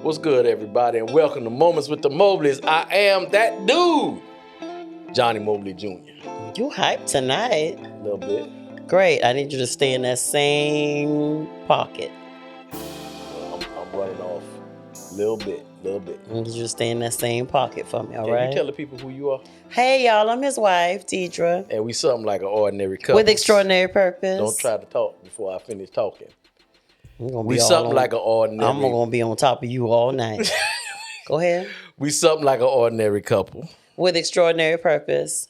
What's good, everybody, and welcome to Moments with the Mobleys. I am that dude, Johnny Mobley Jr. You hyped tonight. A little bit. Great. I need you to stay in that same pocket. I'm running off a little bit. I need you to stay in that same pocket for me, all right? Can you tell the people who you are? Hey, y'all. I'm his wife, Deirdra. And we something like an ordinary couple. With extraordinary purpose. Don't try to talk before I finish talking. We something like an ordinary. I'm going to be on top of you all night. Go ahead. We something like an ordinary couple. With extraordinary purpose.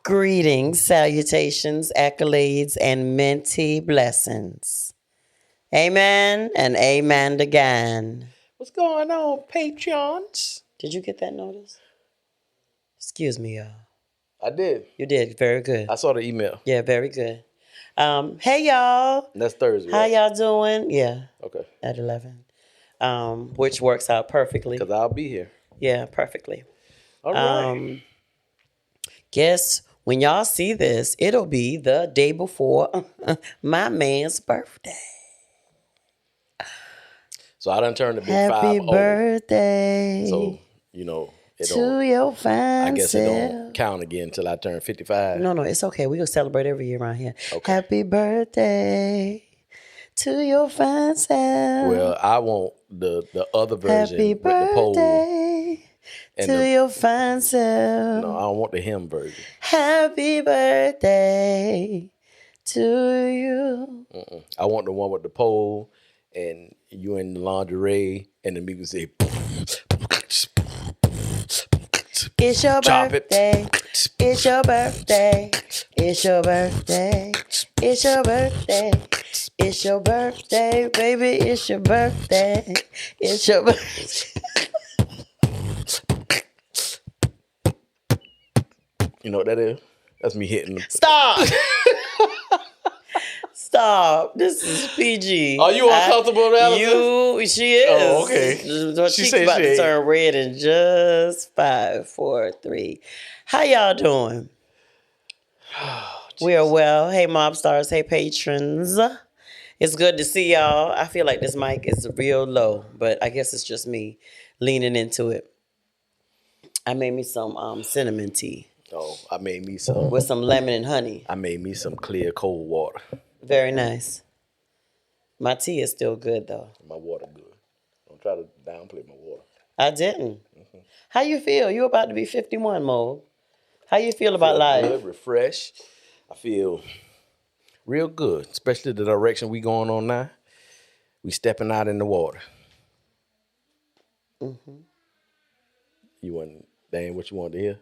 Greetings, salutations, accolades, and minty blessings. Amen and amen again. What's going on, Patreons? Did you get that notice? Excuse me, y'all. I did. You did. Very good. I saw the email. Yeah, very good. Hey, y'all. That's Thursday. How right? y'all doing? Yeah. Okay. At 11. Which works out perfectly. Because I'll be here. Yeah, perfectly. All right. Guess when y'all see this, it'll be the day before my man's birthday. So I done turned the big Happy 5-0. birthday. So, you know, it to don't, your fine I guess self. it don't count again until I turn 55. No, it's okay. We gonna celebrate every year around here. Okay. Happy birthday to your fine self. Well, I want the other version Happy with the pole. birthday and to your fine self. No, I don't want the hymn version. Happy birthday to you. I want the one with the pole and you in the lingerie and the music say It's your chop birthday. it. It's your birthday. It's your birthday. It's your birthday. It's your birthday, baby. It's your birthday. It's your birthday. You know what that is? That's me hitting them. Stop. Stop. This is PG. Are you uncomfortable now? She is. Oh, okay. Her She cheeks said about she to ain't. turn red in just 5, 4, 3. How y'all doing? We are well. Hey, mob stars. Hey, patrons. It's good to see y'all. I feel like this mic is real low, but I guess it's just me leaning into it. I made me some cinnamon tea. Oh, I made me some. With some lemon and honey. I made me some clear cold water. Very nice. My tea is still good, though. My water good. Don't try to downplay my water. I didn't. Mm-hmm. How you feel? You about to be 51, Mo. How you feel about life? Good, refreshed. I feel real good, especially the direction we going on now. We stepping out in the water. Mm-hmm. You want, that ain't what you wanted to hear?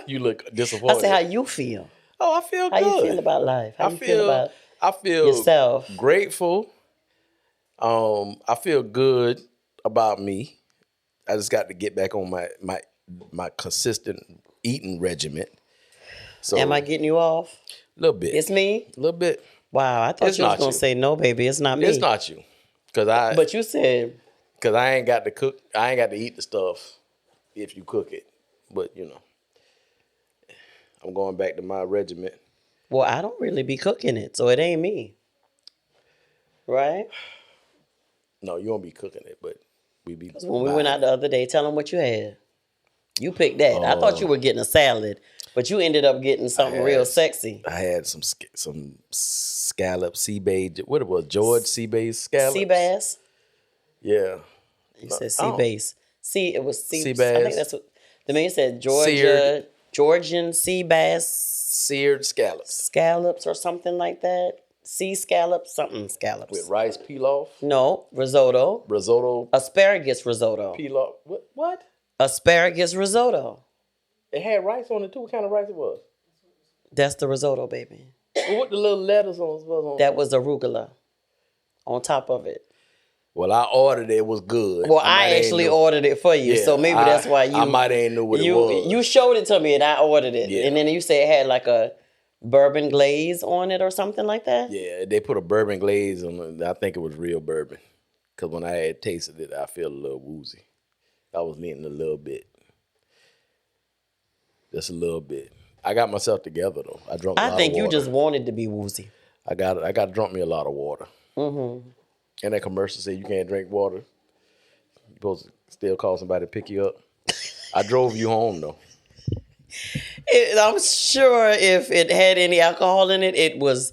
You look disappointed. I said, how you feel? Oh, I feel how good. How you feel about life? How you feel about I feel yourself? Grateful. I feel good about me. I just got to get back on my consistent eating regimen. So, am I getting you off? A little bit. It's me? A little bit. Wow, I thought you was going to say, no, baby, it's not me. It's not you. But you said. Because I ain't got to cook. I ain't got to eat the stuff if you cook it. But, you know, I'm going back to my regiment. Well, I don't really be cooking it, so it ain't me. Right? No, you won't be cooking it, but we be. When we went out the other day, tell them what you had. You picked that. I thought you were getting a salad, but you ended up getting something real sexy. I had some scallop, sea bass. What it was, George sea bass scallops? Sea bass? Yeah. You said sea bass. It was sea bass. I think that's what the man said. Georgian sea bass. Seared scallops. Scallops or something like that. Sea scallops, something scallops. With rice pilaf? No, risotto. Risotto. Asparagus risotto. Pilaf. What? Asparagus risotto. It had rice on it too. What kind of rice it was? That's the risotto, baby. What the little lettuce was on? That was arugula on top of it. Well, I ordered it. It was good. Well, I actually ordered it for you, so maybe that's why you. I might ain't knew what it was. You showed it to me, and I ordered it, yeah. And then you said it had like a bourbon glaze on it or something like that. Yeah, they put a bourbon glaze on it. I think it was real bourbon, because when I had tasted it, I felt a little woozy. I was leaning a little bit, just a little bit. I got myself together though. I think you just wanted to be woozy. I got drunk me a lot of water. Mm-hmm. And that commercial said you can't drink water. You're supposed to still call somebody to pick you up. I drove you home though. I'm sure if it had any alcohol in it, it was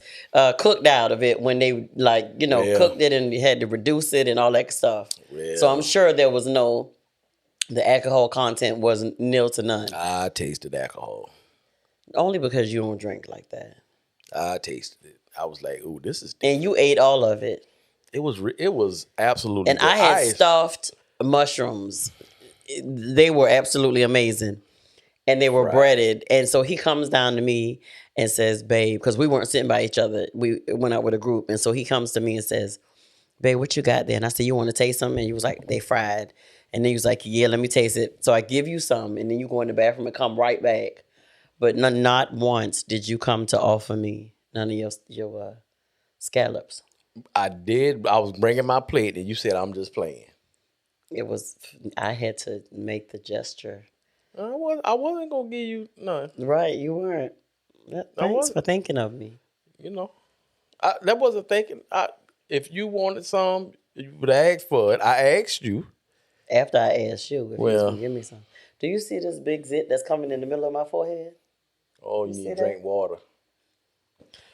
cooked out of it when they cooked it and you had to reduce it and all that stuff. Well, so I'm sure there was the alcohol content wasn't nil to none. I tasted alcohol. Only because you don't drink like that. I tasted it. I was like, "Ooh, this is." And you ate all of it. It was absolutely. And good. I had stuffed mushrooms. They were absolutely amazing. And they were breaded. And so he comes down to me and says, babe, because we weren't sitting by each other. We went out with a group. And so he comes to me and says, babe, what you got there? And I said, you want to taste something? And he was like, they fried. And then he was like, yeah, let me taste it. So I give you some. And then you go in the bathroom and come right back. But not once did you come to offer me none of your scallops. I did. I was bringing my plate and you said, I'm just playing. I had to make the gesture. I wasn't going to give you none. Right, you weren't. Thanks for thinking of me. You know, that wasn't thinking. If you wanted some, you would have asked for it. I asked you. After I asked you if you was going to give me some. Do you see this big zit that's coming in the middle of my forehead? Oh, you need to drink water.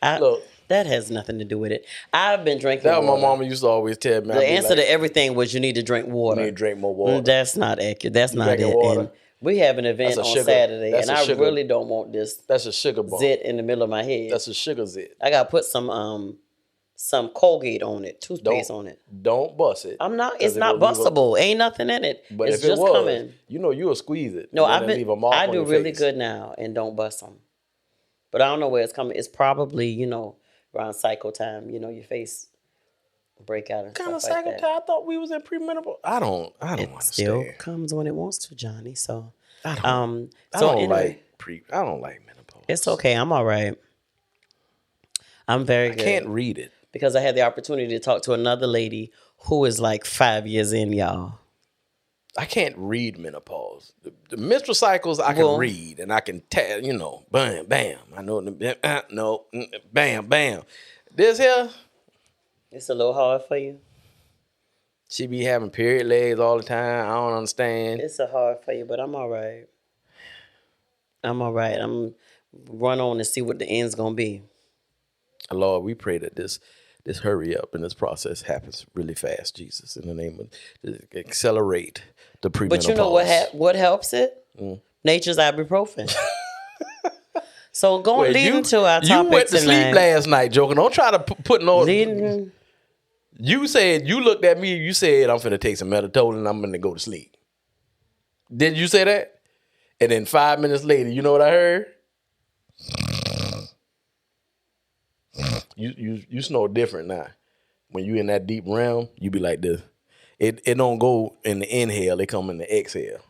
Look, that has nothing to do with it. I've been drinking water. That was my mama used to always tell me. The answer to everything was you need to drink water. You need to drink more water. That's not accurate. That's not it. Water? And we have an event on Saturday, and I really don't want this. That's a sugar bump. Zit in the middle of my head. That's a sugar zit. I got to put some Colgate on it, toothpaste on it. Don't bust it. I'm not. It's not bustable. Ain't nothing in it. But it's if just it was, coming. You'll squeeze it. No, I do really good now and don't bust them. But I don't know where it's coming. It's probably around cycle time. Your face break out and kind of stuff like cycle that. time. I thought we was in premenopause. I don't understand. It still comes when it wants to, Johnny. So I don't like menopause. It's okay. I'm all right. I'm very good. I can't read it. Because I had the opportunity to talk to another lady who is like 5 years in, y'all. I can't read menopause. The menstrual cycles I can read and I can tell, bam, bam. I know, no, bam, bam. This here. It's a little hard for you. She be having period legs all the time. I don't understand. It's a hard for you, but I'm all right. I'm all right. I'm run on and see what the end's going to be. Lord, we pray that this hurry up and this process happens really fast, Jesus, in the name of accelerate the premenopause. But you know what helps it? Nature's ibuprofen. So leading to our topic tonight. You went to sleep last night, Joker. Don't try to put no... You said, you looked at me, you said, I'm finna take some melatonin and I'm gonna go to sleep. Did you say that? And then 5 minutes later, you know what I heard? You snore different now. When you in that deep realm, you be like this. It don't go in the inhale, it come in the exhale.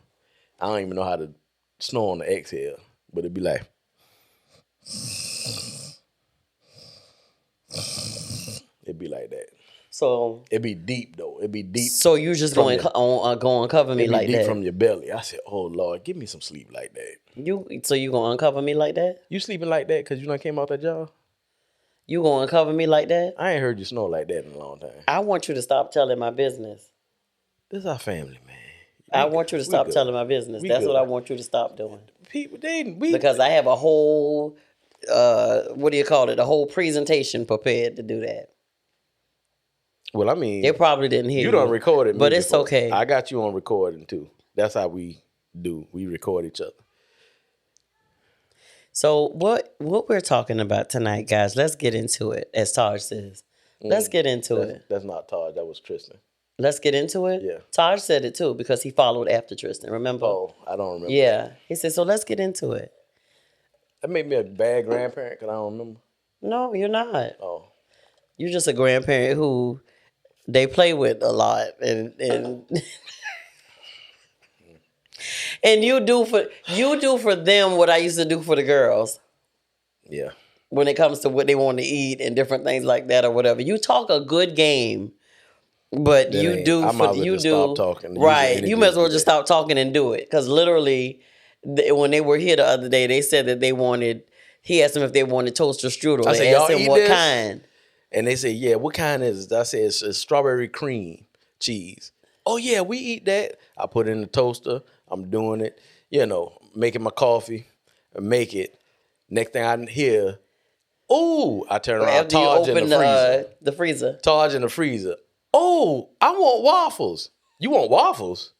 I don't even know how to snore on the exhale, but it be like... It'd be like that. So it'd be deep though. It'd be deep. So you just go and cover me like deep that from your belly. I said, "Oh Lord, give me some sleep like that." So you gonna uncover me like that? You sleeping like that because you done came out that job? You gonna uncover me like that? I ain't heard you snore like that in a long time. I want you to stop telling my business. This is our family, man. I want you to stop telling my business. That's what I want you to stop doing. People, because I have a whole, a whole presentation prepared to do that. Well, I mean, they probably didn't hear you. You done recorded me but it's before. okay. I got you on recording too. That's how we do. We record each other. So what we're talking about tonight, guys, let's get into it, as Taj says. Let's get into it. That's not Taj. That was Tristan. Let's get into it? Yeah. Taj said it too because he followed after Tristan, remember? Oh, I don't remember. Yeah. He said, so let's get into it. That made me a bad grandparent because I don't remember. No, you're not. Oh. You're just a grandparent who they play with a lot and and you do for them what I used to do for the girls. Yeah. When it comes to what they want to eat and different things like that or whatever. You talk a good game, but you do stop talking. Right. You might as well just stop talking and do it. Because literally, when they were here the other day, they said that he asked them if they wanted toast or strudel. They asked him what kind. And they say, yeah, what kind is it? I said, it's strawberry cream cheese. Oh, yeah, we eat that. I put it in the toaster. I'm doing it, making my coffee, make it. Next thing I hear, ooh, I turn around, After you Taj in open the freezer. the freezer. Taj in the freezer. Oh, I want waffles. You want waffles?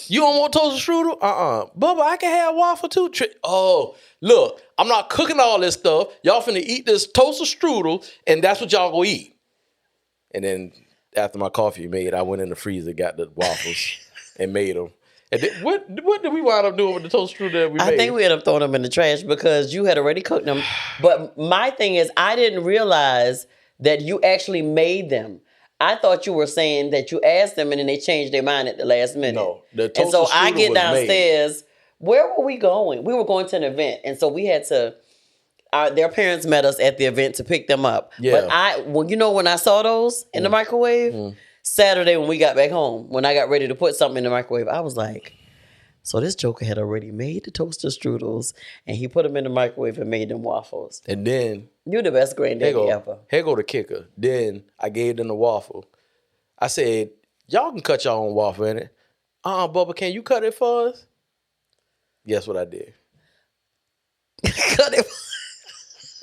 You don't want toaster strudel? Bubba, I can have waffle too. Oh, look, I'm not cooking all this stuff. Y'all finna eat this toaster strudel, and that's what y'all gonna eat. And then after my coffee made, I went in the freezer, got the waffles, and made them. And then, what did we wind up doing with the toaster strudel that we made? I think we ended up throwing them in the trash because you had already cooked them. But my thing is, I didn't realize that you actually made them. I thought you were saying that you asked them and then they changed their mind at the last minute. No, the toaster and so I strudel get was downstairs. made. Where were we going? We were going to an event, and so we had to. Their parents met us at the event to pick them up. Yeah. But when I saw those in the microwave Saturday when we got back home, when I got ready to put something in the microwave, I was like, so this joker had already made the toaster strudels and he put them in the microwave and made them waffles. And then you're the best granddaddy ever. Here go the kicker. Then I gave them the waffle. I said, y'all can cut your own waffle in it. Bubba, can you cut it for us? Guess what I did? Cut it.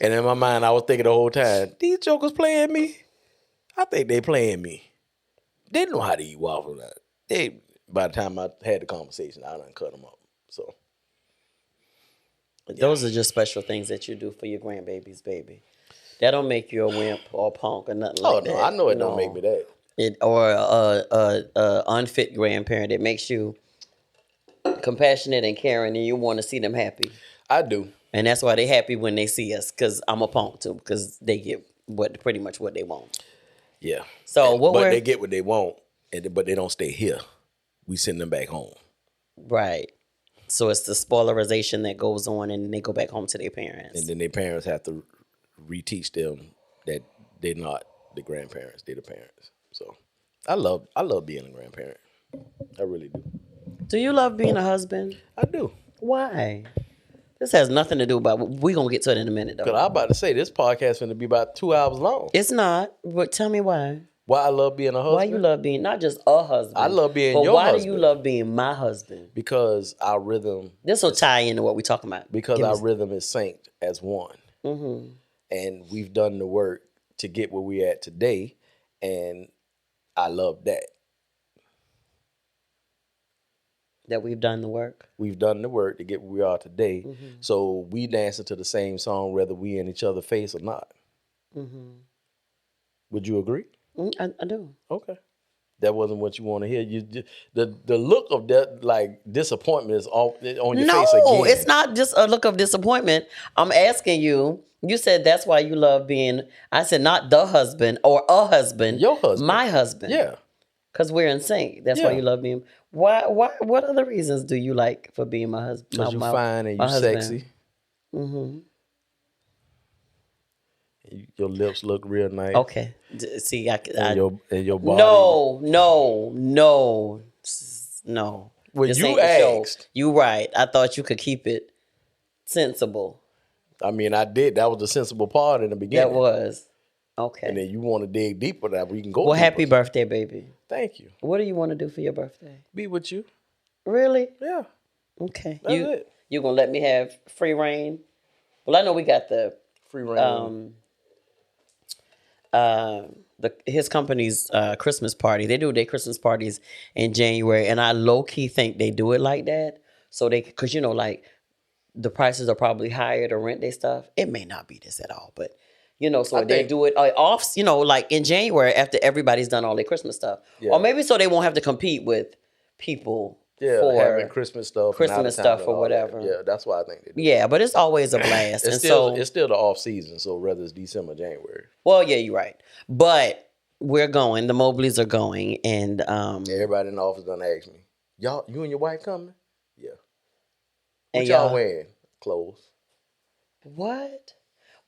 And in my mind, I was thinking the whole time, these jokers playing me? I think they playing me. They know how to eat waffles. By the time I had the conversation, I done cut them up. So those are just special things that you do for your grandbabies, baby. That don't make you a wimp or a punk or nothing like that. Oh, no, I know it don't make me that. Or a unfit grandparent. It makes you compassionate and caring, and you want to see them happy. I do. And that's why they happy when they see us, because I'm a punk too, because they get pretty much what they want. Yeah. So they get what they want, but they don't stay here. We send them back home. Right. So it's the spoilerization that goes on, and they go back home to their parents. And then their parents have to reteach them that they're not the grandparents, they're the parents. So I love being a grandparent. I really do. Do you love being a husband? I do. Why? This has nothing to do about. We're going to get to it in a minute, though. Because I'm about to say, this podcast is going to be about 2 hours long. It's not. But tell me why. Why I love being a husband? Why you love being, not just a husband. I love being your husband. But why do you love being my husband? Because our rhythm. This will tie into what we're talking about. Because our rhythm is synced as one. Mm-hmm. And we've done the work to get where we're at today. And I love that. That we've done the work? We've done the work to get where we are today. Mm-hmm. So we dancing to the same song whether we in each other's face or not. Mm-hmm. Would you agree? I do. Okay. That wasn't what you want to hear. The look of that, like, disappointment is on your face again. No, it's not just a look of disappointment. I'm asking you. You said that's why you love being. I said not the husband or a husband. Your husband. My husband. Yeah. Because we're in sync. That's why you love being. Why? What other reasons do you like for being my husband? Because you're fine and you're sexy. Mm-hmm. Your lips look real nice. Okay. See, and your body. No. When you asked. You right. I thought you could keep it sensible. I mean, I did. That was the sensible part in the beginning. That was. Okay. And then you want to dig deeper, that we can go Well, deeper. Happy birthday, baby. Thank you. What do you want to do for your birthday? Be with you. Really? Yeah. Okay. That's it. You gonna let me have free reign? Well, I know we got the free reign. His company's Christmas party. They do their Christmas parties in January, and I low key think they do it like that. So because like the prices are probably higher to rent their stuff. It may not be this at all, but so they do it off. Like in January after everybody's done all their Christmas stuff, or maybe so they won't have to compete with people. For having Christmas stuff or whatever. That. Yeah, that's why I think they do. Yeah, but it's always a blast. It's still the off season, so whether it's December, January. Well, yeah, you're right. But we're going. The Mobleys are going, and everybody in the office done ask me, you and your wife coming? Yeah. And what y'all wearing? Clothes. What?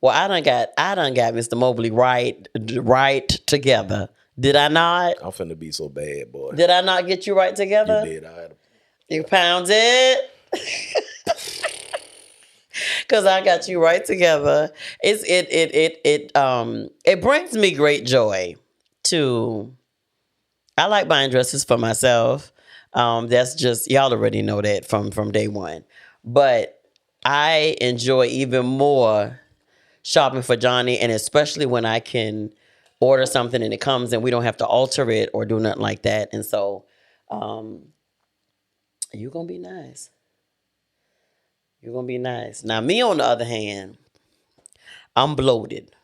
Well, I done got Mr. Mobley right together. Did I not? I'm finna be so bad, boy. Did I not get you right together? You did. You pounded. Because I got you right together. It brings me great joy to. I like buying dresses for myself. That's just y'all already know that from day one. But I enjoy even more shopping for Johnny, and especially when I can order something and it comes and we don't have to alter it or do nothing like that. And so, you're gonna be nice. You're gonna be nice. Now, me on the other hand, I'm bloated,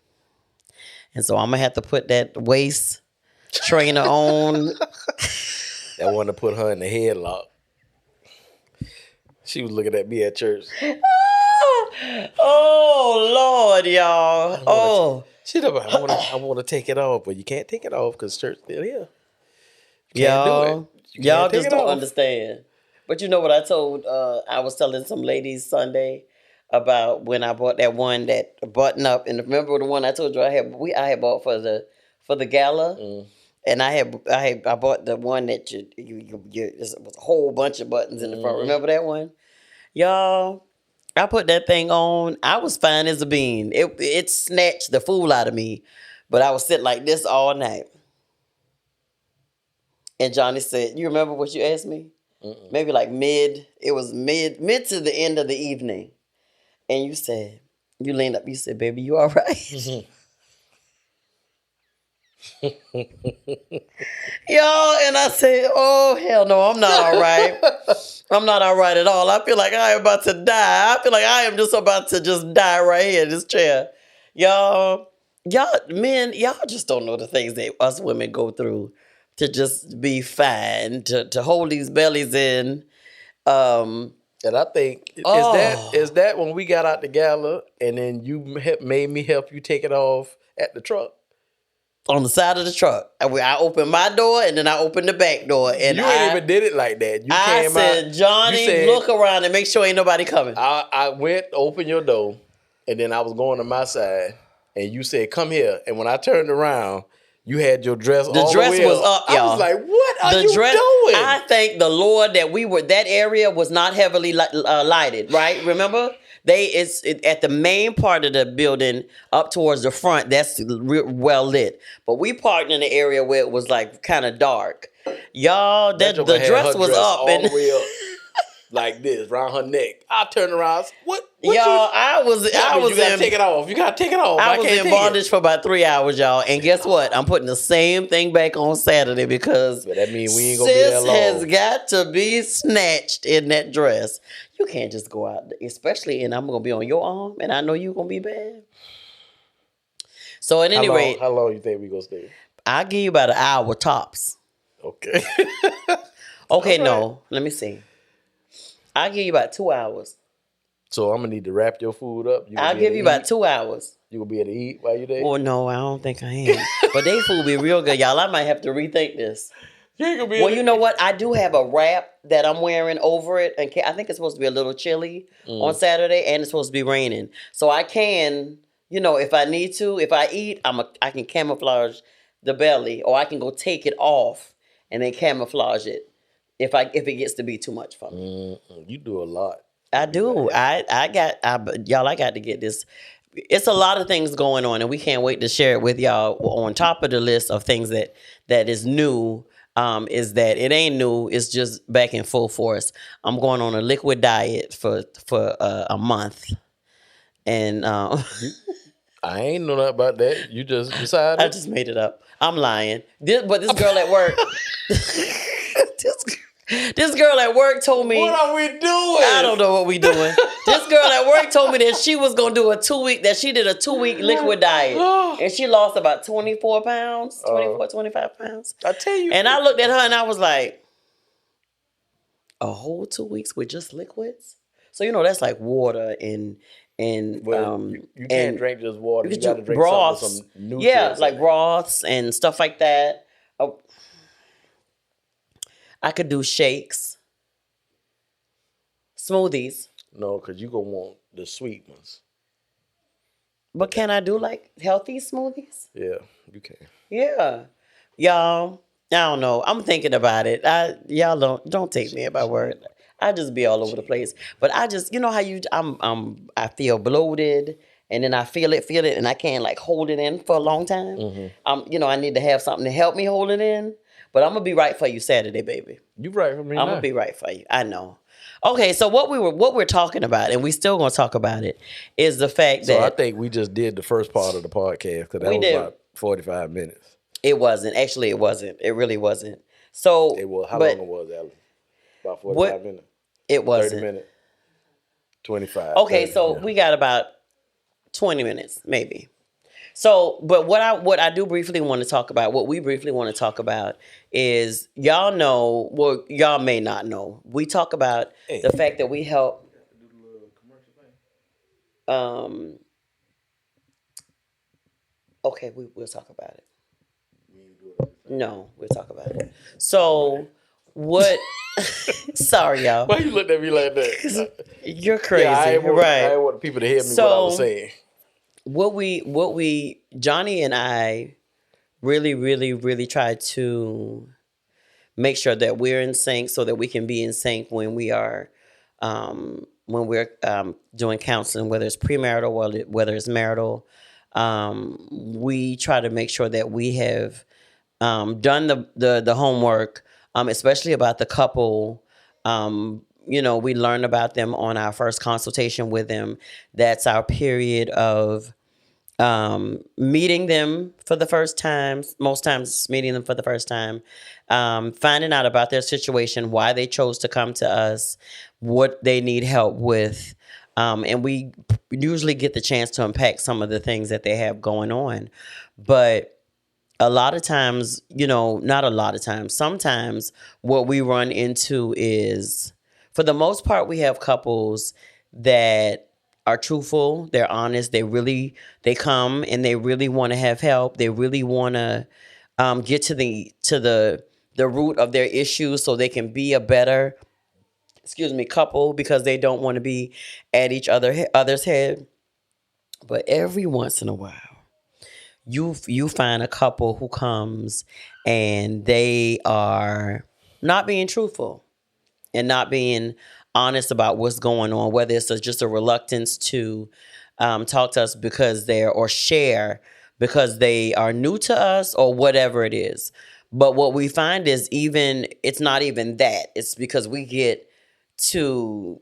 and so I'm gonna have to put that waist trainer on. That one to put her in the headlock. She was looking at me at church. Oh Lord, y'all. I want to take it off, but you can't take it off because church still here. You can't do it. Y'all just don't understand. But you know what I told? I was telling some ladies Sunday about when I bought that one that button up, and remember the one I told you I had bought for the gala, and I bought the one that you it was a whole bunch of buttons in the front. Remember that one, y'all? I put that thing on. I was fine as a bean. It snatched the fool out of me, but I was sitting like this all night. And Johnny said, "You remember what you asked me?" Maybe like mid to the end of the evening. And you leaned up, you said, "Baby, you all right?" Y'all, and I said, "Oh, hell no, I'm not all right. I'm not all right at all. I feel like I am about to die. I feel like I am just about to just die right here in this chair." Y'all men, y'all just don't know the things that us women go through to just be fine, to hold these bellies in. And I think, is that when we got out the gala and then you made me help you take it off at the truck? On the side of the truck. I opened my door and then I opened the back door. And you ain't even did it like that. I said, "Johnny, look around and make sure ain't nobody coming." I went, open your door, and then I was going to my side, and you said, "Come here." And when I turned around, you had your dress all the way up. The dress was up, y'all. I was like, what are you doing? I thank the Lord that that area was not heavily lighted, right? Remember? It's at the main part of the building up towards the front, that's well lit. But we parked in the area where it was like kind of dark. Y'all, the dress was up. All the way up. Like this, around her neck. I turned around. What y'all, I was you gotta take it off. You gotta take it off. I was in bondage for about 3 hours, y'all. And guess what? I'm putting the same thing back on Saturday because that means we ain't gonna be that long. Sis has got to be snatched in that dress. You can't just go out, especially, and I'm gonna be on your arm, and I know you're gonna be bad. So at any rate, how long you think we gonna stay? I'll give you about an hour tops. Okay. Okay, right. No, let me see. I'll give you about 2 hours. So I'm gonna need to wrap your food up. I'll give you about 2 hours. You gonna be able to eat while you're there? Oh no, I don't think I am. But they food be real good, y'all. I might have to rethink this. Well, you know what? I do have a wrap that I'm wearing over it, and I think it's supposed to be a little chilly on Saturday, and it's supposed to be raining. So I can, if I need to, if I eat, I can camouflage the belly, or I can go take it off and then camouflage it. If it gets to be too much for me. You do a lot. I do. I got to get this. It's a lot of things going on, and we can't wait to share it with y'all. On top of the list of things that is new, is that it ain't new. It's just back in full force. I'm going on a liquid diet for a month, and I ain't know nothing about that. You just decided. I just made it up. I'm lying. But this girl at work. This girl at work told me... What are we doing? I don't know what we doing. This girl at work told me that she was going to do a 2-week liquid diet. And she lost about 24 pounds, 25 pounds. I tell you. And I looked at her and I was like, a whole 2 weeks with just liquids? So, that's like water and you can't drink just water. You got to drink broths. Some nutrients. Yeah, like broths and stuff like that. I could do shakes, smoothies. No, because you're going to want the sweet ones. But can I do like healthy smoothies? Yeah, you can. Yeah. Y'all, I don't know. I'm thinking about it. Y'all don't take me at my word. I just be all over the place. But I just, you know how I feel bloated, and then I feel it, and I can't like hold it in for a long time. Mm-hmm. I need to have something to help me hold it in. But I'm gonna be right for you Saturday, baby. You right for me. I'm gonna be right for you. I know. Okay, so what we're talking about, and we still gonna talk about it, is the fact that I think we just did the first part of the podcast because that was about 45 minutes. It wasn't. Actually, it wasn't. It really wasn't. So How long it was, Alan? About 45 minutes. It wasn't. 30 minutes. 25. Okay, 30, so we got about 20 minutes, maybe. So, but what I do briefly want to talk about, what we briefly want to talk about is, y'all know, well, y'all may not know. We talk about the fact that we help. Okay, we'll talk about it. No, we'll talk about it. So, what? Sorry, y'all. Why you looking at me like that? You're crazy, I right? want people to hear me what I was saying. What we Johnny and I really, really, really try to make sure that we're in sync, so that we can be in sync when we are when we're doing counseling, whether it's premarital, whether it's marital. We try to make sure that we have done the homework, especially about the couple. We learn about them on our first consultation with them. That's our period of meeting them for the first time. Most times meeting them for the first time, finding out about their situation, why they chose to come to us, what they need help with. And we usually get the chance to unpack some of the things that they have going on. But a lot of times, not a lot of times, sometimes what we run into is, for the most part, we have couples that are truthful, they're honest, they come and they really want to have help. They really want to get to the root of their issues so they can be a better, couple, because they don't want to be at each other's head. But every once in a while, you find a couple who comes and they are not being truthful and not being honest about what's going on, whether it's just a reluctance to talk to us share because they are new to us or whatever it is. But what we find is it's not even that. It's because we get to,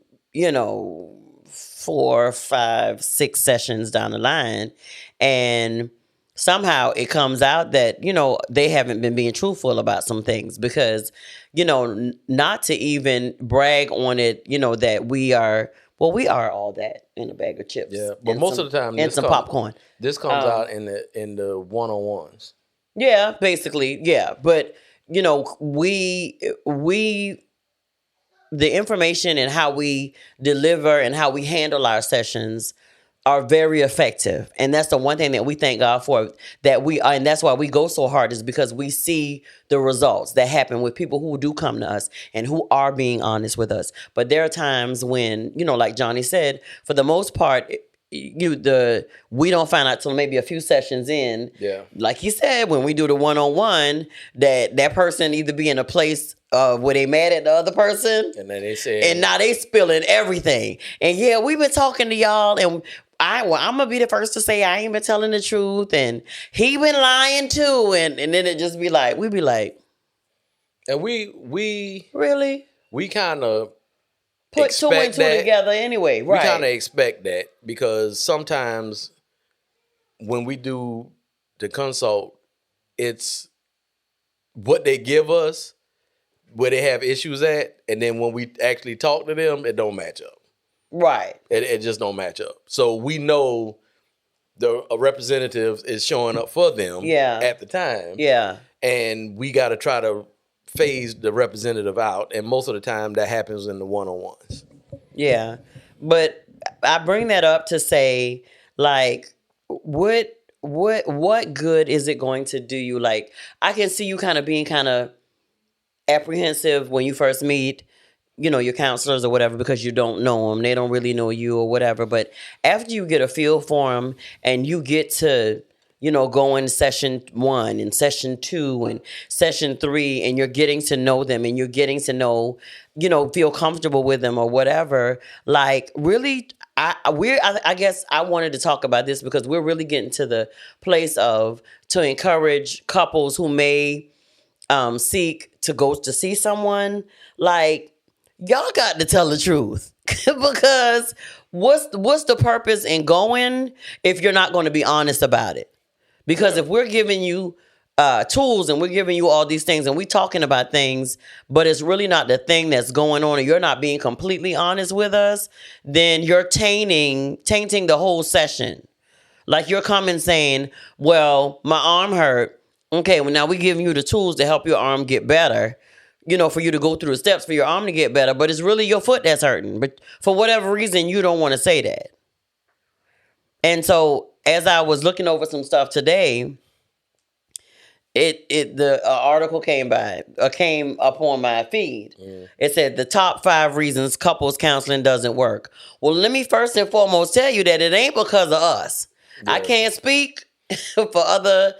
4, 5, 6 sessions down the line, and somehow it comes out that, they haven't been being truthful about some things because, not to even brag on it, that we are all that in a bag of chips. Yeah, but most of the time, and some popcorn. This comes out in the one-on-ones. Yeah, basically, yeah. But, the information and how we deliver and how we handle our sessions are very effective. And that's the one thing that we thank God for, and that's why we go so hard, is because we see the results that happen with people who do come to us and who are being honest with us. But there are times when, like Johnny said, for the most part, we don't find out till maybe a few sessions in. Yeah. Like he said, when we do the one-on-one, that person either be in a place where they mad at the other person, and then they say, and now they spilling everything. And yeah, we've been talking to y'all, and I'm gonna be the first to say I ain't been telling the truth, and he been lying too, and then it just be like, we be like, and we really, we kind of put 2 and 2 together anyway, right? We kind of expect that, because sometimes when we do the consult, it's what they give us, where they have issues at, and then when we actually talk to them, it don't match up. Right. It just don't match up. So we know a representative is showing up for them at the time. Yeah. And we got to try to phase the representative out. And most of the time that happens in the one-on-ones. Yeah. But I bring that up to say, like, what good is it going to do you? Like, I can see you kind of being kind of apprehensive when you first meet, your counselors or whatever, because you don't know them. They don't really know you or whatever. But after you get a feel for them and you get to going session 1 and session 2 and session 3, and you're getting to know them and you're getting to know, feel comfortable with them or whatever. Like, really, I guess I wanted to talk about this because we're really getting to the place to encourage couples who may seek to go to see someone. Like, y'all got to tell the truth. Because what's the purpose in going if you're not going to be honest about it? Because if we're giving you tools and we're giving you all these things and we're talking about things, but it's really not the thing that's going on, and you're not being completely honest with us, then you're tainting the whole session. Like, you're coming saying, well, my arm hurt. Okay, well, now we're giving you the tools to help your arm get better, for you to go through the steps for your arm to get better, but it's really your foot that's hurting. But for whatever reason, you don't want to say that. And so, as I was looking over some stuff today, the article came up on my feed. It said the top 5 reasons couples counseling doesn't work. Well, let me first and foremost tell you that it ain't because of us. Yeah. I can't speak for other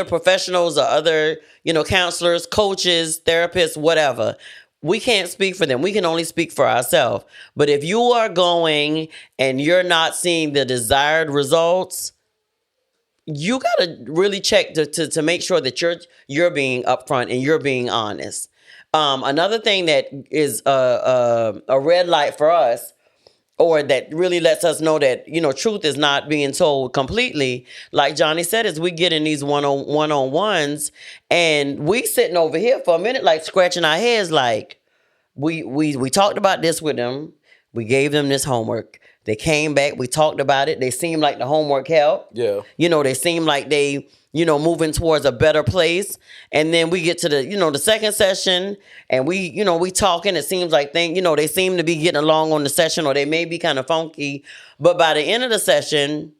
professionals or other, counselors, coaches, therapists, whatever. We can't speak for them. We can only speak for ourselves. But if you are going and you're not seeing the desired results, you got to really check to make sure that you're being upfront and you're being honest. Another thing that is a red light for us, or that really lets us know that, truth is not being told completely, like Johnny said, is we get in these one-on-ones and we sitting over here for a minute, like scratching our heads, like we talked about this with them. We gave them this homework. They came back. We talked about it. They seemed like the homework helped. Yeah. They seemed like they, moving towards a better place. And then we get to the, the second session and we talking. It seems like they seem to be getting along on the session, or they may be kind of funky. But by the end of the session,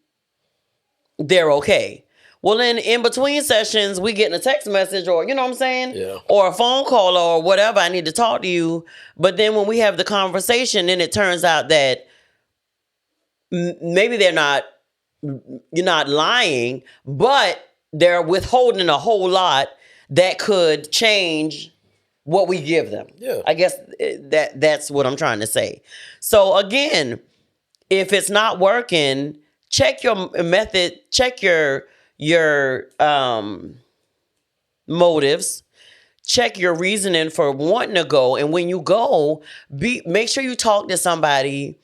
they're okay. Well, then in between sessions, we getting a text message or, what I'm saying? Yeah. Or a phone call or whatever. I need to talk to you. But then when we have the conversation, then it turns out that maybe you're not lying, but they're withholding a whole lot that could change what we give them. Yeah. I guess that's what I'm trying to say. So again, if it's not working, check your method, check your motives, check your reasoning for wanting to go. And when you go, make sure you talk to somebody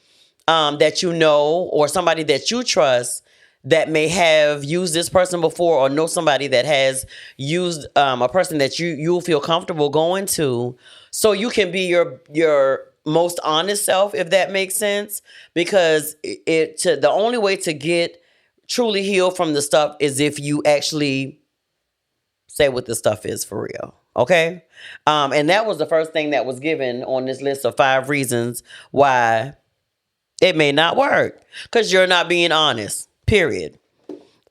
that you know, or somebody that you trust that may have used this person before, or know somebody that has used a person that you'll feel comfortable going to, so you can be your most honest self, if that makes sense. Because the only way to get truly healed from the stuff is if you actually say what the stuff is for real. Okay? And that was the first thing that was given on this list of 5 reasons why it may not work, because you're not being honest, period.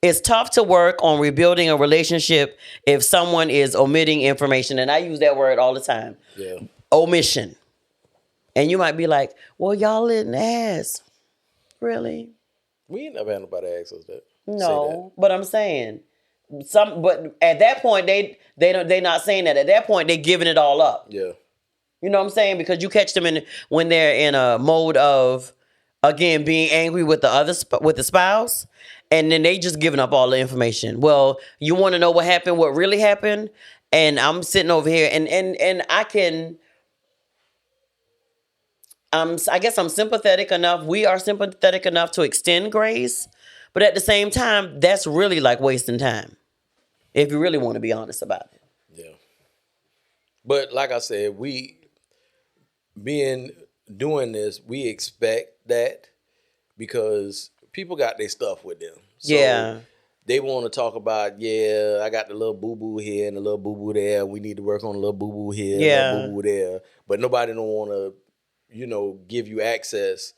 It's tough to work on rebuilding a relationship if someone is omitting information. And I use that word all the time. Yeah. Omission. And you might be like, well, y'all didn't ask. Really? We ain't never had nobody ask us that. No, but I'm saying but at that point, they're not saying that. At that point, they're giving it all up. Yeah. You know what I'm saying? Because you catch them when they're in a mode of, again, being angry with with the spouse, and then they just giving up all the information. Well, you want to know what happened, what really happened, and I'm sitting over here, and I guess I'm sympathetic enough. We are sympathetic enough to extend grace, but at the same time, that's really like wasting time, if you really want to be honest about it. Yeah. But like I said, doing this, we expect that because people got their stuff with them. So yeah. They want to talk about, I got the little boo-boo here and the little boo-boo there. We need to work on the little boo-boo here and the little boo-boo there. But nobody don't want to, give you access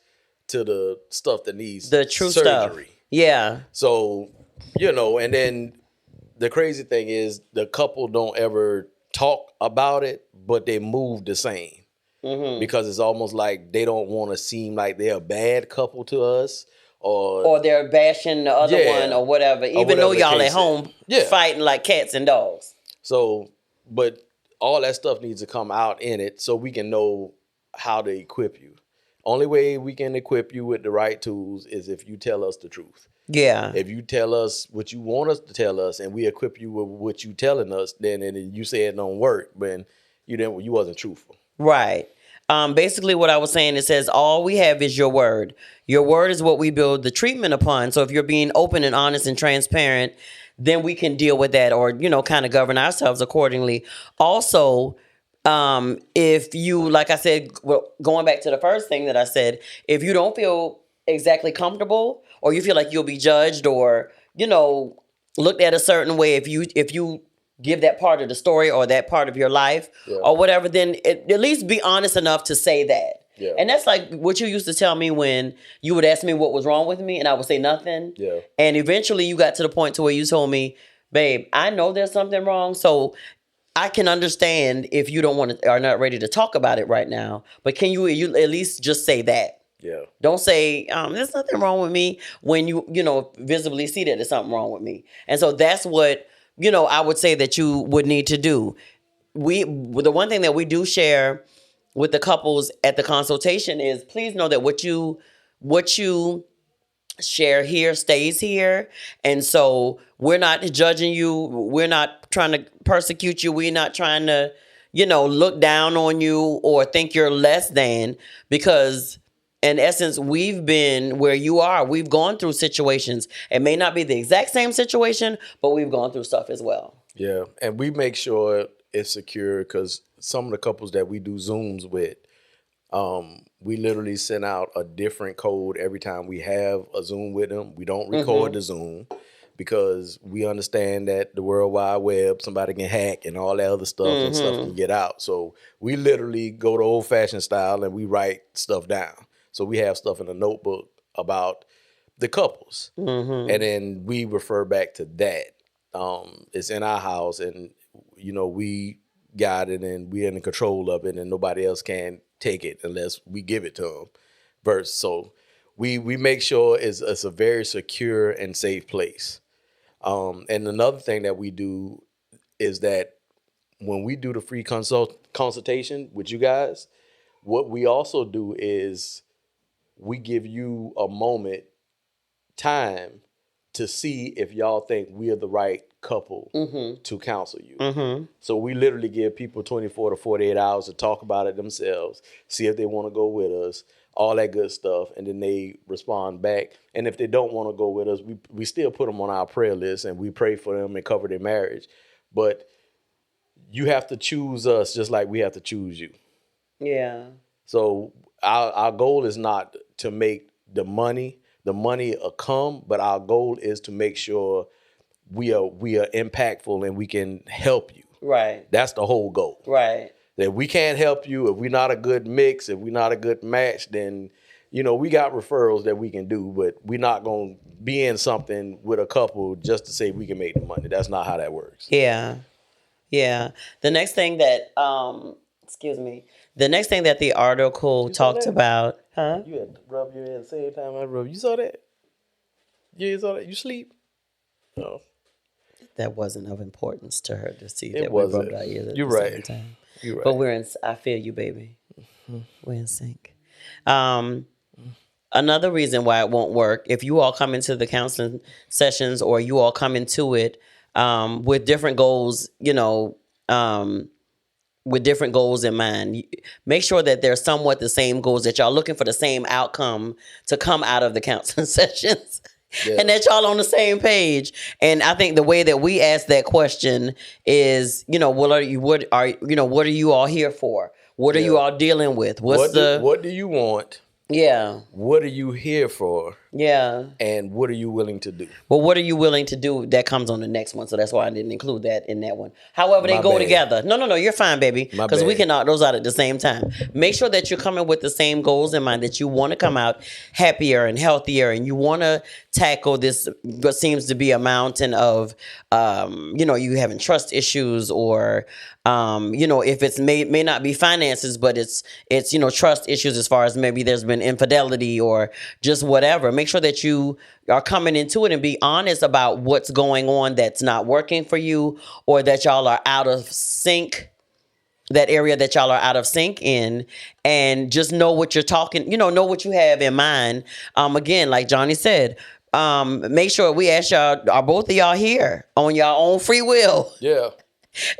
to the stuff that needs the true surgery. Stuff. Yeah. So, and then the crazy thing is the couple don't ever talk about it, but they move the same. Mm-hmm. Because it's almost like they don't want to seem like they're a bad couple to us, or they're bashing the other one or whatever, even though y'all at home fighting like cats and dogs. So, but all that stuff needs to come out in it so we can know how to equip you. Only way we can equip you with the right tools is if you tell us the truth. Yeah. If you tell us what you want us to tell us and we equip you with what you telling us, then and you say it don't work, but you wasn't truthful. Right. Basically what I was saying, it says all we have is your word. Your word is what we build the treatment upon. So if you're being open and honest and transparent, then we can deal with that or, kind of govern ourselves accordingly. Also, if you, like I said, going back to the first thing that I said, if you don't feel exactly comfortable or you feel like you'll be judged or, looked at a certain way, if you give that part of the story or that part of your life or whatever, then at least be honest enough to say that. Yeah. And that's like what you used to tell me when you would ask me what was wrong with me and I would say nothing. Yeah. And eventually you got to the point to where you told me, babe, I know there's something wrong. So I can understand if you are not ready to talk about it right now, but can you at least just say that? Yeah. Don't say, there's nothing wrong with me when you visibly see that there's something wrong with me. And so that's what, I would say that you would need to do. The one thing that we do share with the couples at the consultation is please know that what you share here stays here. And so we're not judging you. We're not trying to persecute you. We're not trying to, look down on you or think you're less than, because in essence, we've been where you are. We've gone through situations. It may not be the exact same situation, but we've gone through stuff as well. Yeah. And we make sure it's secure because some of the couples that we do Zooms with, we literally send out a different code every time we have a Zoom with them. We don't record the Zoom because we understand that the World Wide Web, somebody can hack and all that other stuff and stuff can get out. So we literally go the old-fashioned style and we write stuff down. So we have stuff in a notebook about the couples. And then we refer back to that. It's in our house and, we got it and we're in control of it and nobody else can take it unless we give it to them. So we make sure it's a very secure and safe place. And another thing that we do is that when we do the free consultation with you guys, what we also do is we give you a time to see if y'all think we are the right couple to counsel you. So we literally give people 24 to 48 hours to talk about it themselves, see if they want to go with us, all that good stuff, and then they respond back. And if they don't want to go with us, we still put them on our prayer list and we pray for them and cover their marriage. But you have to choose us just like we have to choose you. Yeah. So our goal is not to make the money will come, but our goal is to make sure we are impactful and we can help you. Right. That's the whole goal. Right. That we can't help you if we're not a good mix, if we're not a good match, then we got referrals that we can do, but we're not going to be in something with a couple just to say we can make the money. That's not how that works. Yeah. Yeah. The next thing that the article talked about, huh? You had to rub your head at the same time I rub. You saw that? You saw that? You sleep? No. That wasn't of importance to her to see that we rubbed our ears at the same time. You're right. But I feel you, baby. We're in sync. Another reason why it won't work, if you all come into the counseling sessions or you all come into it with different goals, with different goals in mind, make sure that they're somewhat the same goals, that y'all looking for the same outcome to come out of the counseling sessions. Yeah. And that y'all on the same page. And I think the way that we ask that question is, what are you all here for? What are you all dealing with? What do you want? Yeah. What are you here for? Yeah. And what are you willing to do? Well, what are you willing to do? That comes on the next one. So that's why I didn't include that in that one. However, they go together. No, you're fine, baby. Because we can knock those out at the same time. Make sure that you're coming with the same goals in mind, that you want to come out happier and healthier, and you want to tackle this, what seems to be a mountain of, you having trust issues or, if it's may not be finances, but it's trust issues as far as maybe there's been infidelity or just whatever. Make make sure that you are coming into it and be honest about what's going on that's not working for you, or that y'all are out of sync, that area that y'all are out of sync in, and just know what you're talking, know what you have in mind. Again, like Johnny said, make sure we ask y'all, are both of y'all here on your own free will? Yeah.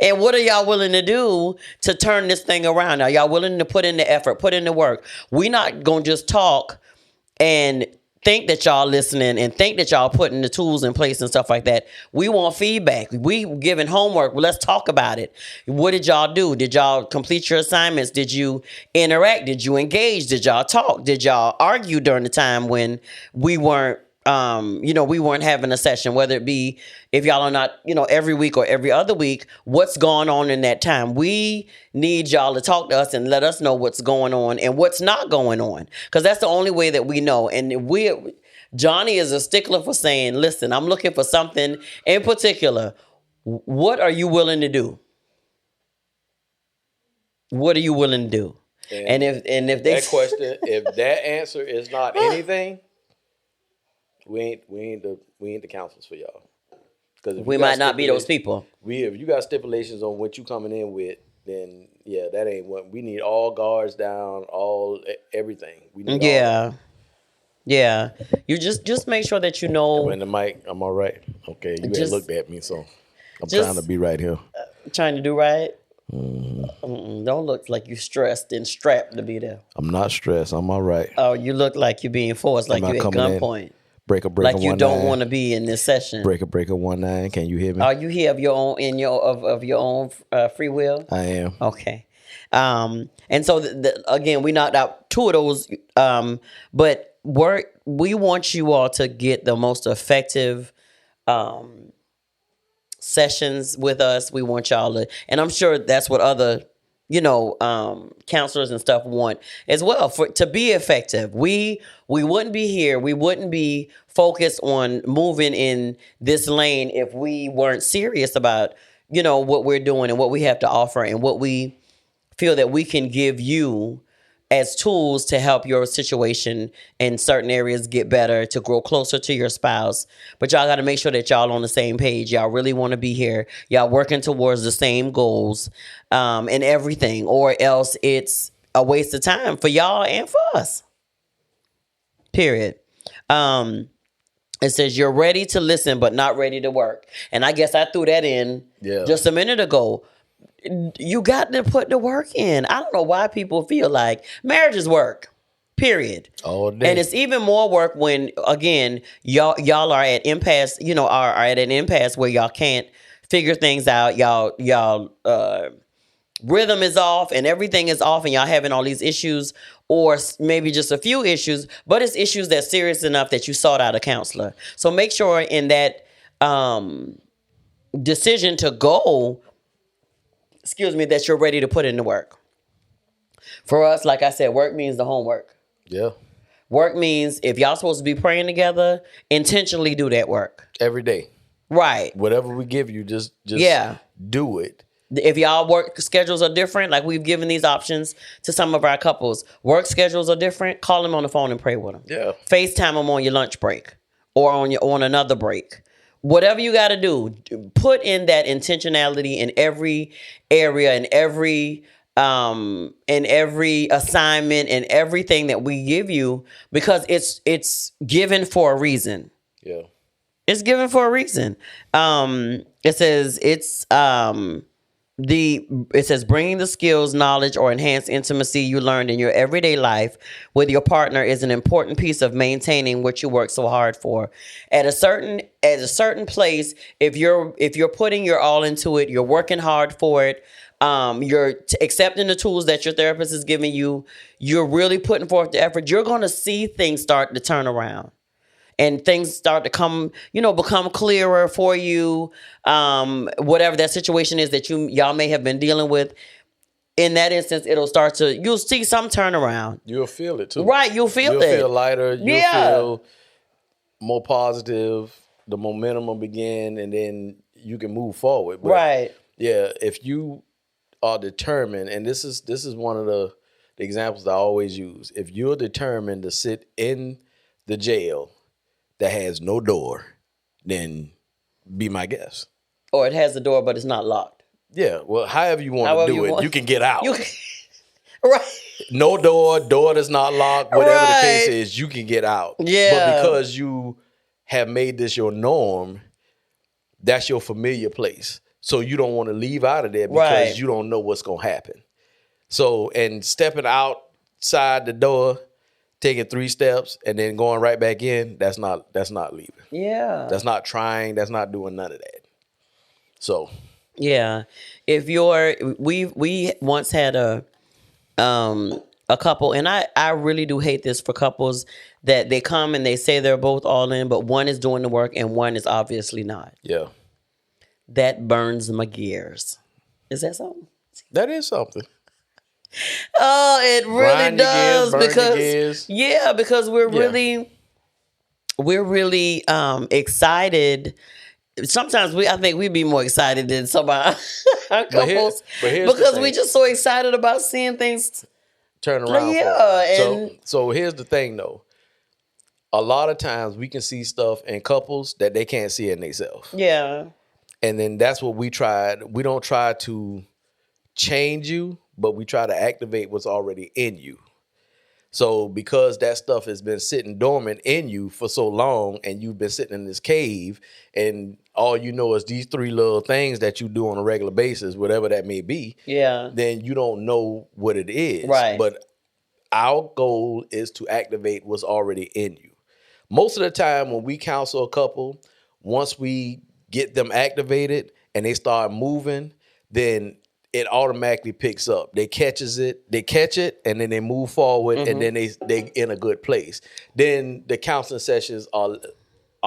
And what are y'all willing to do to turn this thing around? Are y'all willing to put in the effort, put in the work? We're not going to just talk and think that y'all listening and think that y'all putting the tools in place and stuff like that. We want feedback. We giving homework. Well, let's talk about it. What did y'all do? Did y'all complete your assignments? Did you interact? Did you engage? Did y'all talk? Did y'all argue during the time when we weren't we weren't having a session, whether it be if y'all are not, every week or every other week, what's going on in that time? We need y'all to talk to us and let us know what's going on and what's not going on. Because that's the only way that we know. And Johnny is a stickler for saying, listen, I'm looking for something in particular. What are you willing to do? What are you willing to do? And if they that question, if that answer is not anything, we ain't the counselors for y'all. Because we might not be those people. If you got stipulations on what you coming in with, then yeah, that ain't what we need. All guards down, everything. We need all yeah. You just make sure that you know. And the mic, I'm all right. Okay, you ain't looked at me, so I'm trying to be right here. Trying to do right. Don't look like you stressed and strapped to be there. I'm not stressed. I'm all right. Oh, you look like you're being forced, like you're at gunpoint. Breaker, like you don't want to be in this session. Breaker, 19. Can you hear me? Are you here of your own of your own free will? I am. Okay. And so again, we knocked out 2 of those. But we want you all to get the most effective sessions with us. We want y'all to, and I'm sure that's what other counselors and stuff want as well, to be effective. We wouldn't be here. We wouldn't be focused on moving in this lane if we weren't serious about, what we're doing and what we have to offer and what we feel that we can give you as tools to help your situation in certain areas get better, to grow closer to your spouse. But y'all got to make sure that y'all on the same page. Y'all really want to be here. Y'all working towards the same goals and everything, or else it's a waste of time for y'all and for us. Period. It says you're ready to listen, but not ready to work. And I guess I threw that in just a minute ago. You got to put the work in. I don't know why people feel like marriage is work, period. All day. And it's even more work when, again, y'all are at impasse, are at an impasse where y'all can't figure things out. Y'all rhythm is off and everything is off and y'all having all these issues, or maybe just a few issues, but it's issues that's serious enough that you sought out a counselor. So make sure in that decision to go, that you're ready to put in the work. For us, like I said, work means the homework. Yeah. Work means if y'all supposed to be praying together, intentionally do that work. Every day. Right. Whatever we give you, just do it. If y'all work schedules are different, like we've given these options to some of our couples, work schedules are different, call them on the phone and pray with them. Yeah. FaceTime them on your lunch break or on another break. Whatever you got to do, put in that intentionality in every area, in every assignment, and everything that we give you, because it's given for a reason. Yeah, it's given for a reason. It says it says bringing the skills, knowledge, or enhanced intimacy you learned in your everyday life with your partner is an important piece of maintaining what you work so hard for. At a certain place, if you're putting your all into it, you're working hard for it, you're accepting the tools that your therapist is giving you, you're really putting forth the effort, you're going to see things start to turn around. And things start to become clearer for you. Whatever that situation is that y'all may have been dealing with, in that instance, you'll see some turnaround. You'll feel it too. Right, you'll feel it. You'll feel lighter. You'll feel more positive. The momentum will begin, and then you can move forward. But right. Yeah, if you are determined, and this is one of the examples that I always use. If you're determined to sit in the jail that has no door, then be my guest. Or it has a door, but it's not locked. Yeah, well, however you want to do it, you can get out. Right. No door that's not locked, whatever the case is, you can get out. Yeah. But because you have made this your norm, that's your familiar place. So you don't want to leave out of there because you don't know what's going to happen. So, and stepping outside the door, taking 3 steps and then going right back in, that's not leaving. Yeah. That's not trying. That's not doing none of that. So. Yeah. If we once had a couple, and I really do hate this for couples that they come and they say they're both all in, but one is doing the work and one is obviously not. Yeah. That burns my gears. Is that something? That is something. Oh, it really does because because we're really excited. Sometimes I think we'd be more excited than some of our couples because we're just so excited about seeing things turn around. Yeah, so here's the thing though. A lot of times we can see stuff in couples that they can't see in themselves. Yeah. And then that's what we tried. We don't try to change you, but we try to activate what's already in you. So because that stuff has been sitting dormant in you for so long and you've been sitting in this cave and all you know is these 3 little things that you do on a regular basis, whatever that may be, then you don't know what it is. Right. But our goal is to activate what's already in you. Most of the time when we counsel a couple, once we get them activated and they start moving, then it automatically picks up. They catch it, and then they move forward, and then they in a good place. Then the counseling sessions are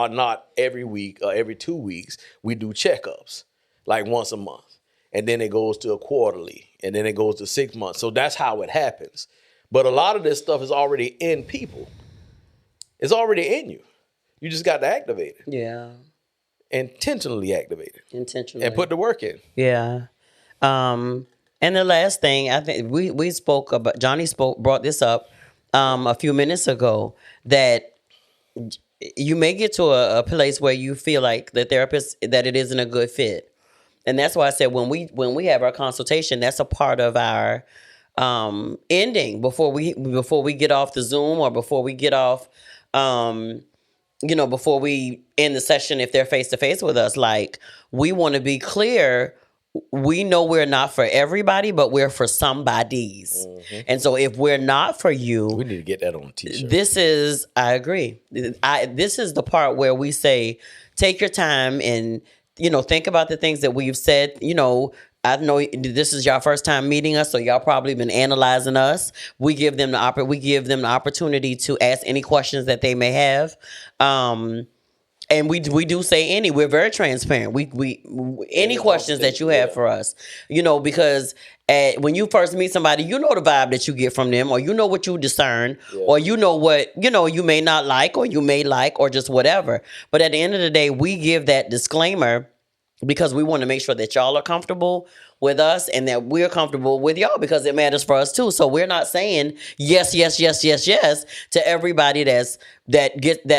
not every week or every 2 weeks. We do checkups, like once a month. And then it goes to a quarterly, and then it goes to 6 months. So that's how it happens. But a lot of this stuff is already in people. It's already in you. You just got to activate it. Yeah. Intentionally activate it. Intentionally. And put the work in. Yeah. And the last thing, I think we spoke about, Johnny brought this up a few minutes ago, that you may get to a place where you feel like the therapist, that it isn't a good fit. And that's why I said when we have our consultation, that's a part of our ending before we get off the Zoom or before we get off, before we end the session, if they're face to face with us. Like, we want to be clear. We know we're not for everybody, but we're for somebody's. Mm-hmm. And so if we're not for you, we need to get that on a t-shirt. I agree. This is the part where we say, take your time and, think about the things that we've said. I know this is your first time meeting us, so y'all probably been analyzing us. We give them the opportunity to ask any questions that they may have. And we do say we're very transparent. We any questions that you have for us, because when you first meet somebody, the vibe that you get from them, or what you discern, or what, you may not like, or you may like, or just whatever. But at the end of the day, we give that disclaimer because we want to make sure that y'all are comfortable with us and that we're comfortable with y'all, because it matters for us too. So we're not saying yes to everybody that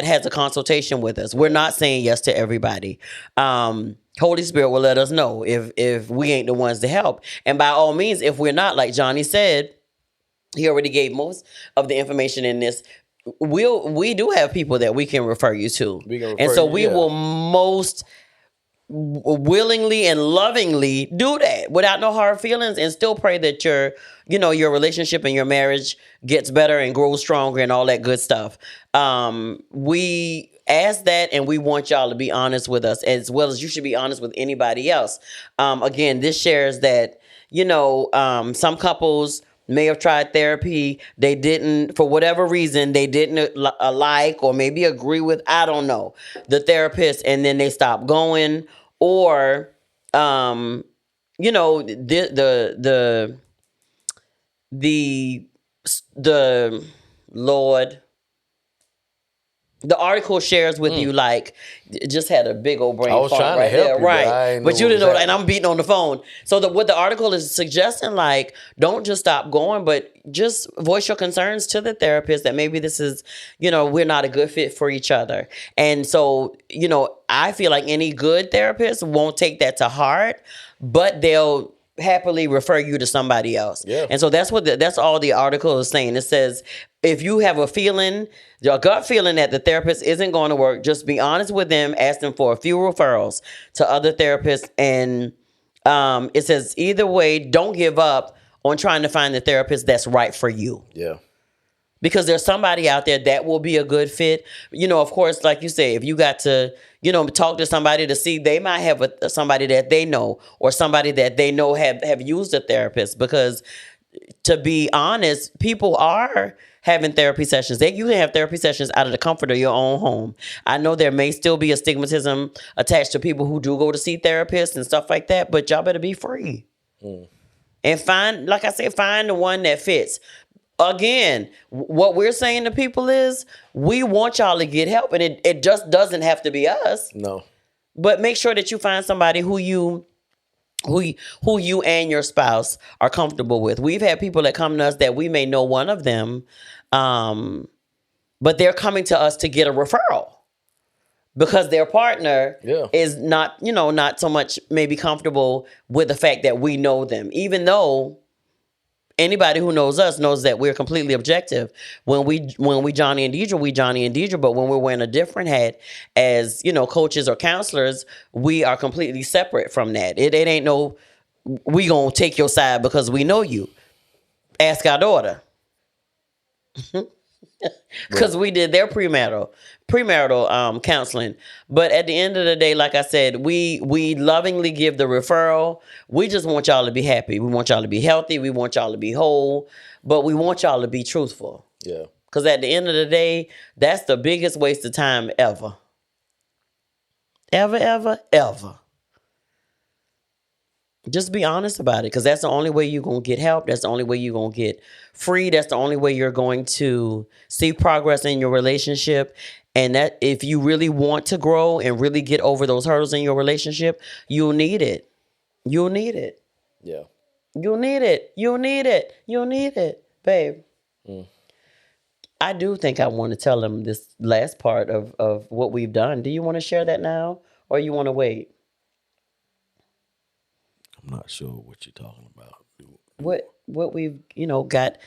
has a consultation with us. We're not saying yes to everybody. Holy Spirit will let us know if we ain't the ones to help. And by all means, if we're not, like Johnny said, he already gave most of the information in this. We do have people that we can refer you to. And so we will most willingly and lovingly do that without no hard feelings, and still pray that your relationship and your marriage gets better and grows stronger and all that good stuff. We ask that, and we want y'all to be honest with us, as well as you should be honest with anybody else. Again, this shares that, some couples may have tried therapy. They didn't, for whatever reason, they didn't like or maybe agree with, I don't know, the therapist, and then they stopped going, or, the Lord, The article shares with you like just had a big old brain. I was trying right to help there, you, right? but You didn't know, and I'm beating on the phone. So what the article is suggesting, like, don't just stop going, but just voice your concerns to the therapist that maybe this is, we're not a good fit for each other. And so, I feel like any good therapist won't take that to heart, but they'll happily refer you to somebody else. Yeah. And so that's all the article is saying. It says, if you have a feeling, your gut feeling that the therapist isn't going to work, just be honest with them, ask them for a few referrals to other therapists. And it says, either way, don't give up on trying to find the therapist that's right for you. Yeah. Because there's somebody out there that will be a good fit. Of course, like you say, if you got to, talk to somebody to see, they might have somebody that they know or somebody that they know have used a therapist. Because to be honest, people are having therapy sessions. You can have therapy sessions out of the comfort of your own home. I know there may still be a stigmatism attached to people who do go to see therapists and stuff like that, but y'all better be free. And find the one that fits. Again, what we're saying to people is we want y'all to get help, and it just doesn't have to be us. No. But make sure that you find somebody who you and your spouse are comfortable with. We've had people that come to us that we may know one of them, but they're coming to us to get a referral because their partner is not so much maybe comfortable with the fact that we know them, even though anybody who knows us knows that we're completely objective. When we Johnnie and Deirdra, we Johnnie and Deirdra. But when we're wearing a different hat as, coaches or counselors, we are completely separate from that. It ain't no, we gonna take your side because we know you. Ask our daughter. Because we did their premarital counseling. But at the end of the day, like I said, we lovingly give the referral. We just want y'all to be happy. We want y'all to be healthy. We want y'all to be whole. But we want y'all to be truthful. Yeah. Because at the end of the day, that's the biggest waste of time ever. Ever. Just be honest about it, because that's the only way you're going to get help. That's the only way you're going to get free. That's the only way you're going to see progress in your relationship. And that if you really want to grow and really get over those hurdles in your relationship, you'll need it. You'll need it. Yeah. You'll need it. You'll need it. You'll need it, babe. I do think I want to tell them this last part of what we've done. Do you want to share that now, or you want to wait? I'm not sure what you're talking about. What we've got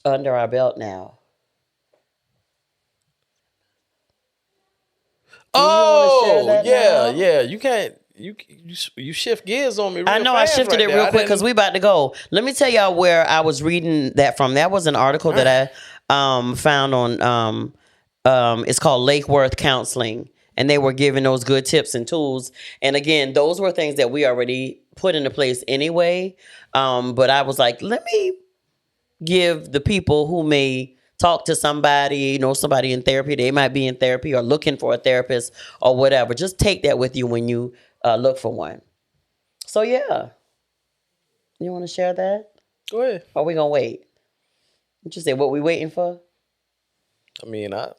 under our belt now. Oh, yeah. You can't. You shift gears on me. Real I know. fast I shifted right it real quick because we about to go. Let me tell y'all where I was reading that from. That was an article that I found on. It's called Lake Worth Counseling, and they were giving those good tips and tools. And again, those were things that we already put into place anyway. But I was like, let me give the people who may talk to somebody, somebody in therapy, they might be in therapy or looking for a therapist or whatever. Just take that with you when you look for one. So yeah. You want to share that? Go ahead. Or are we going to wait? What you say, what we waiting for? I mean, I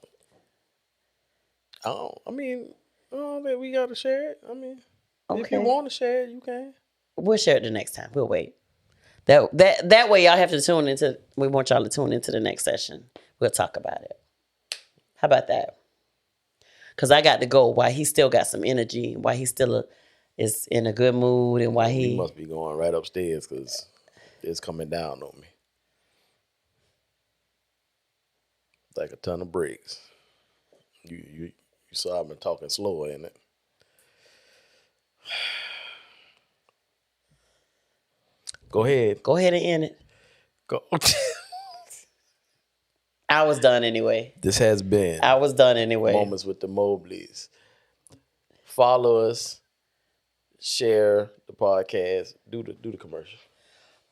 don't think we got to share it. I mean, if you want to share it, you can. We'll share it the next time. We'll wait. That way y'all have to tune into, we want y'all to tune into the next session. We'll talk about it. How about that? Because I got to go while he still got some energy, while he still is in a good mood, and why he must be going right upstairs because it's coming down on me. Like a ton of bricks. You saw I've been talking slower, ain't it? Go ahead. Go ahead and end it. Go. I was done anyway. This has been. I was done anyway. Moments with the Mobleys. Follow us. Share the podcast. Do the commercial.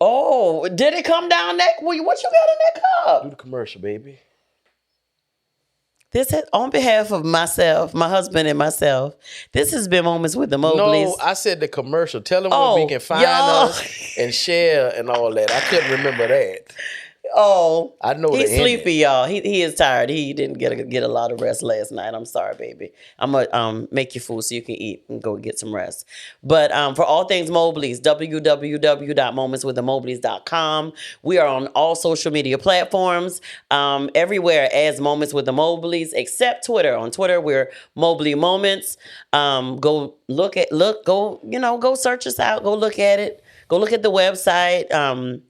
Oh, did it come down that? What you got in that cup? Do the commercial, baby. This is on behalf of myself, my husband, and myself. This has been Moments with the Mobleys. No, I said the commercial. Tell them where we can find us and share and all that. I couldn't remember that. Oh, I know he's the sleepy, y'all. He is tired. He didn't get a lot of rest last night. I'm sorry, baby. I'm gonna make you food so you can eat and go get some rest. But for all things Mobleys, www.momentswiththemobleys.com. We are on all social media platforms, everywhere as Moments with the Mobleys, except Twitter. On Twitter, we're Mobley Moments. Go search us out. Go look at it. Go look at the website.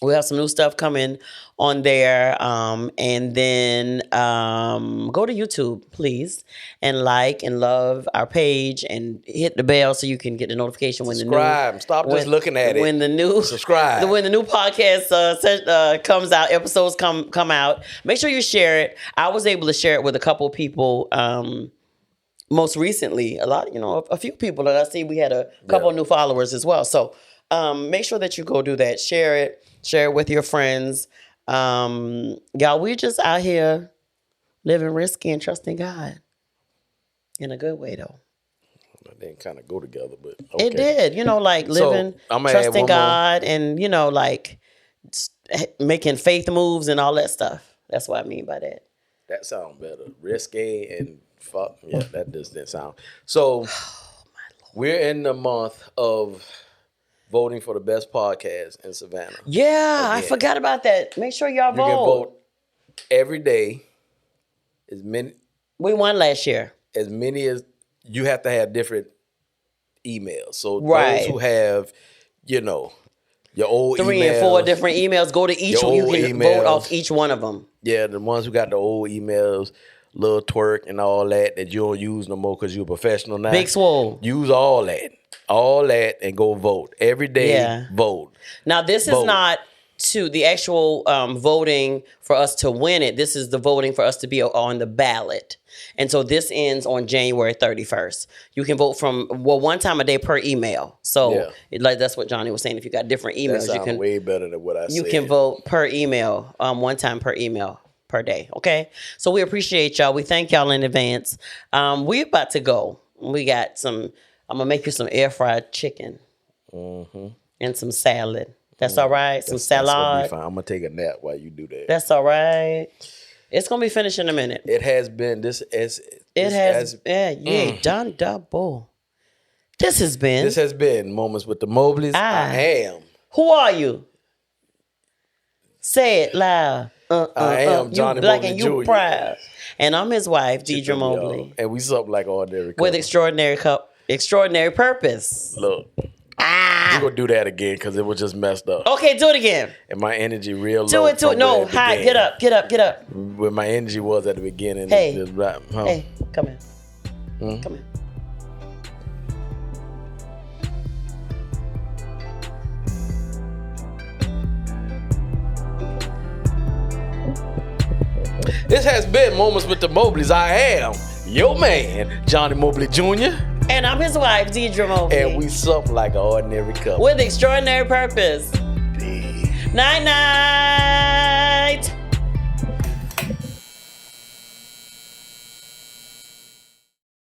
We have some new stuff coming on there. And then go to YouTube, please, and like and love our page and hit the bell so you can get the notification when subscribe. Stop just looking at it. When the new subscribe. When the new podcast comes out, episodes come out. Make sure you share it. I was able to share it with a couple of people. Most recently, a few people that I see. We had a couple of new followers as well. So make sure that you go do that. Share it with your friends. Y'all, we're just out here living risky and trusting God in a good way, though. They didn't kind of go together, but okay. It did. Living, trusting God, and making faith moves and all that stuff. That's what I mean by that. That sounds better. Risque and fuck. Yeah, that just didn't sound. So we're in the month of voting for the best podcast in Savannah. Yeah, again. I forgot about that. Make sure y'all vote. You can vote every day. As many. We won last year. As many as you have to have different emails. So those who have, your old 3 and 4 different emails, go to each one. You can vote off each one of them. Yeah, the ones who got the old emails, little twerk and all that you don't use no more because you're a professional now. Big swole. Use all that. And go vote. Every day, vote. Now, this is not the actual voting for us to win it. This is the voting for us to be on the ballot. And so this ends on January 31st. You can vote from, one time a day per email. So that's what Johnny was saying. If you got different emails, you can way better than what I said. You can vote per email, one time per email per day. Okay. So we appreciate y'all. We thank y'all in advance. We're about to go. We got I'm going to make you some air fried chicken and some salad. That's all right? Some salad. That's gonna be fine. I'm going to take a nap while you do that. That's all right. It's going to be finished in a minute. It has been. Done double. This has been Moments with the Mobleys. I am. Who are you? Say it loud. I am Johnnie Black Mobley and you Jr. proud. And I'm his wife, Deirdra Mobley. And we something like ordinary couple. With extraordinary purpose. Look. We're going to do that again because it was just messed up. Okay, do it again. And my energy real low. Do it. No, hi, get up. Where my energy was at the beginning. Hey, hey, come here. Come here. This has been Moments with the Mobleys. I am your man, Johnnie Mobley Jr. And I'm his wife, Deirdra Mobley. And we something like an ordinary couple. With extraordinary purpose. Night-night.